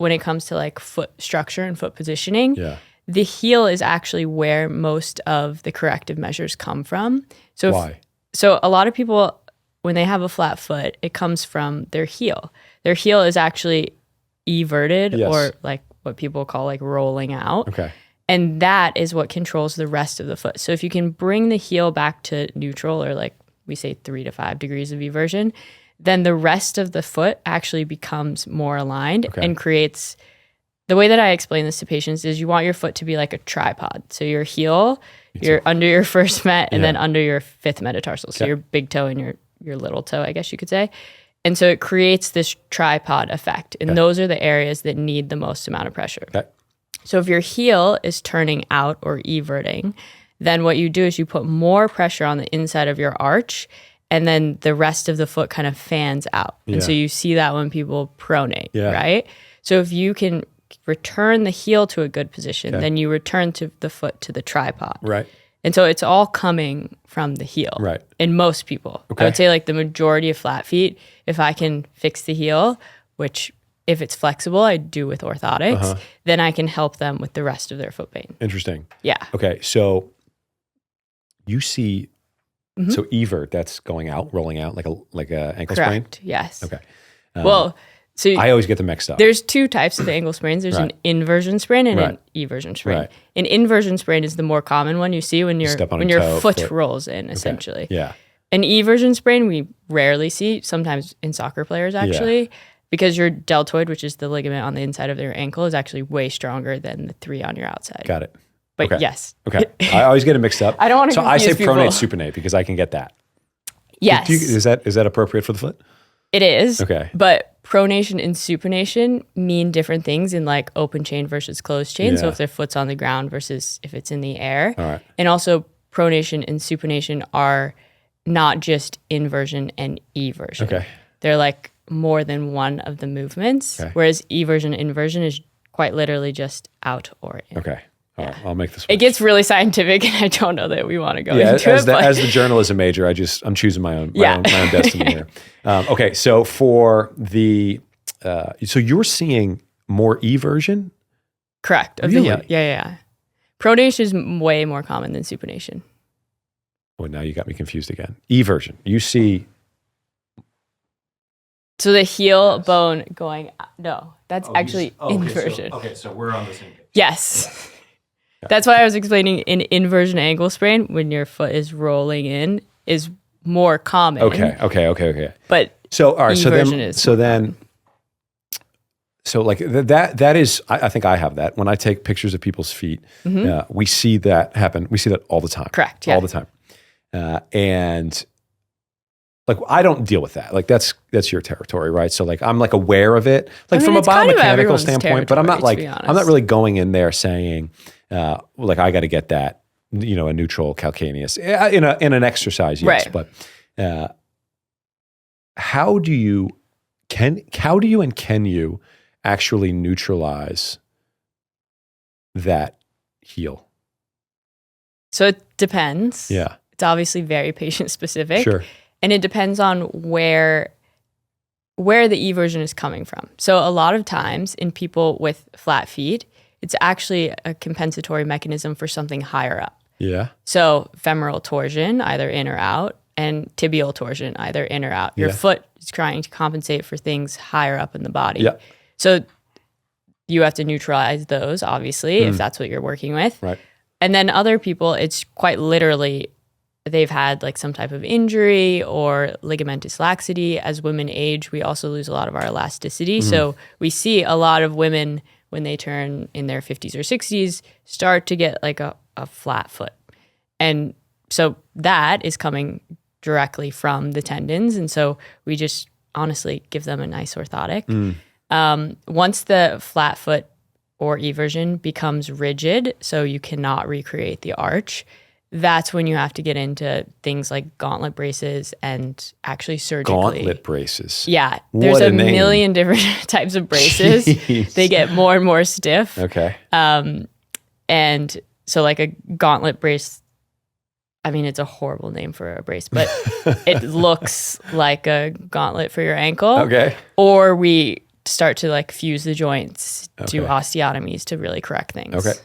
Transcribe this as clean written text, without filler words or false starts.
when it comes to like foot structure and foot positioning, Yeah. the heel is actually where most of the corrective measures come from. So Why? So a lot of people, when they have a flat foot, it comes from their heel. Their heel is actually everted, Yes. or like what people call like rolling out. Okay. And that is what controls the rest of the foot. So if you can bring the heel back to neutral, or like we say 3 to 5 degrees of eversion, then the rest of the foot actually becomes more aligned and creates, the way that I explain this to patients is you want your foot to be like a tripod. So your heel, you're under your first met, and then under your fifth metatarsal. So your big toe and your little toe, I guess you could say. And so it creates this tripod effect. And those are the areas that need the most amount of pressure. Okay. So if your heel is turning out or everting, then what you do is you put more pressure on the inside of your arch, and then the rest of the foot kind of fans out. And so you see that when people pronate, right? So if you can return the heel to a good position, then you return to the foot to the tripod. Right. And so it's all coming from the heel. Right. In most people. I would say like the majority of flat feet, if I can fix the heel, which if it's flexible, I do with orthotics, then I can help them with the rest of their foot pain. Interesting. Yeah. Okay. So you see, so evert, that's going out, rolling out like a ankle sprain? Correct. Yes. Okay. Well, so I always get them mixed up. there's two types of ankle sprains. There's an inversion sprain and an Right. eversion sprain. Right. An inversion sprain is the more common one you see when Step on when a your toe, foot foot. rolls in, essentially. Yeah. An eversion sprain we rarely see, sometimes in soccer players actually, because your deltoid, which is the ligament on the inside of their ankle, is actually way stronger than the 3 on your outside. Got it. But Okay. yes. Okay. I always get it mixed up. I don't want to So I say confuse people. pronate, supinate because I can get that. Yes. Is that appropriate for the foot? It is. Okay. But pronation and supination mean different things in like open chain versus closed chain. So Yeah. if their foot's on the ground versus if it's in the air. All right. And also pronation and supination are not just inversion and eversion. Okay. They're like more than one of the movements. Okay. Whereas eversion and inversion is quite literally just out or in. Okay. All right. I'll make this. It gets really scientific, and I don't know that we want to go Yeah, into as it. the journalism major, I'm choosing my own destiny here. Okay, so for the so you're seeing more eversion? Correct. Of Really? the heel. Yeah. Pronation is way more common than supination. Well, now you got me confused again. Eversion. You see. So the heel bone going, no, that's actually inversion. Okay, so we're on the same page. Yes. That's why I was explaining an inversion ankle sprain when your foot is rolling in is more common. Okay. But So all right, eversion is so like that is I think I have that when I take pictures of people's feet. We see that happen. We see that all the time. Correct. Yeah. All the time. And like I don't deal with that. Like that's your territory, right? So like I'm like aware of it, like from a it's kind of biomechanical everyone's standpoint. But I'm not territory, like to be I'm not honest. really going in there saying like I got to get that, a neutral calcaneus in an exercise, yes. Right. But how do you and can you actually neutralize that heel? So it depends. Yeah. It's obviously very patient specific. Sure. And it depends on where the eversion is coming from. So a lot of times in people with flat feet, it's actually a compensatory mechanism for something higher up. Yeah. So femoral torsion, either in or out, and tibial torsion, either in or out. Your foot is trying to compensate for things higher up in the body. Yeah. So you have to neutralize those, obviously, if that's what you're working with. Right. And then other people, it's quite literally they've had like some type of injury or ligamentous laxity. As women age, we also lose a lot of our elasticity. So we see a lot of women when they turn in their 50s or 60s start to get like a flat foot. And so that is coming directly from the tendons. And so we just honestly give them a nice orthotic. Once the flat foot or eversion becomes rigid, so you cannot recreate the arch, that's when you have to get into things like gauntlet braces and actually surgically. Gauntlet braces. Yeah. There's What a a name. million different types of braces. Jeez. They get more and more stiff. Okay. And so like a gauntlet brace, I mean, it's a horrible name for a brace, but it looks like a gauntlet for your ankle. Okay. Or we start to like fuse the joints to osteotomies to really correct things. Okay.